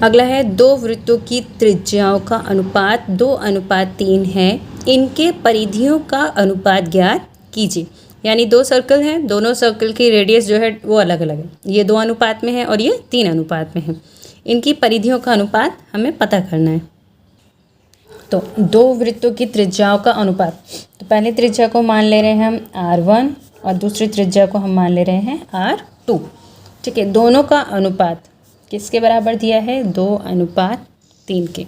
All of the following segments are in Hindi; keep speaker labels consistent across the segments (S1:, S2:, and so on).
S1: अगला है 2 वृत्तों की त्रिज्याओं का अनुपात 2:3 है, इनके परिधियों का अनुपात ज्ञात कीजिए। यानी 2 सर्कल हैं, दोनों सर्कल की रेडियस जो है वो अलग अलग है, ये 2 अनुपात में है और ये 3 अनुपात में है। इनकी परिधियों का अनुपात हमें पता करना है। तो 2 वृत्तों की त्रिज्याओं का अनुपात, तो पहले त्रिज्या को मान ले रहे हैं हम R1 और दूसरी त्रिज्या को हम मान ले रहे हैं R2। ठीक है, दोनों का अनुपात किसके बराबर दिया है? 2:3 के।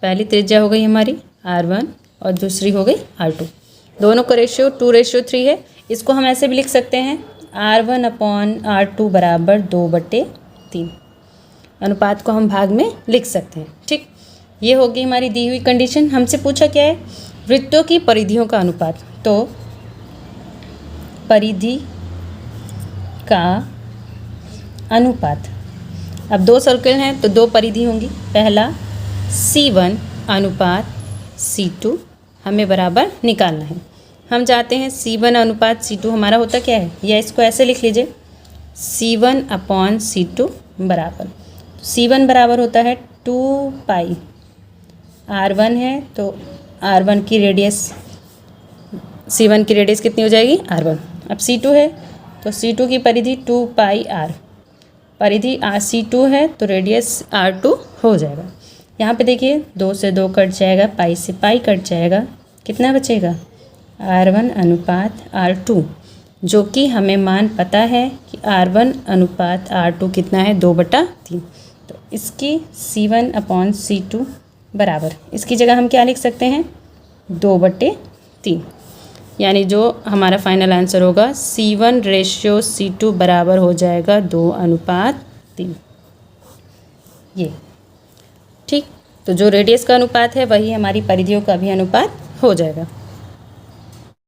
S1: पहली त्रिज्या हो गई हमारी R1 और दूसरी हो गई R2। दोनों का रेशियो 2:3 है। इसको हम ऐसे भी लिख सकते हैं R1/R2 बराबर 2/3। अनुपात को हम भाग में लिख सकते हैं। ठीक, ये होगी हमारी दी हुई कंडीशन। हमसे पूछा क्या है? वृत्तों की परिधियों का अनुपात। तो परिधि का अनुपात, अब 2 सर्कल हैं तो 2 परिधि होंगी। पहला C1 अनुपात C2 हमें बराबर निकालना है। हम चाहते हैं C1 अनुपात C2 हमारा होता क्या है, या इसको ऐसे लिख लीजिए C1/C2 बराबर, C1 बराबर होता है 2 पाई। R1 है तो R1 की रेडियस, C1 की रेडियस कितनी हो जाएगी? R1। अब C2 है तो C2 की परिधि 2 पाई R, परिधि C2 है तो रेडियस R2 हो जाएगा। यहाँ पे देखिए 2 से 2 कट जाएगा, पाई से पाई कट जाएगा, कितना बचेगा? R1 अनुपात R2, जो कि हमें मान पता है कि R1 अनुपात R2 कितना है? 2/3। तो इसकी C1/C2 बराबर, इसकी जगह हम क्या लिख सकते हैं? 2/3। यानी जो हमारा फाइनल आंसर होगा C1/C2 बराबर हो जाएगा 2:3। ये ठीक, तो जो रेडियस का अनुपात है वही हमारी परिधियों का भी अनुपात हो जाएगा।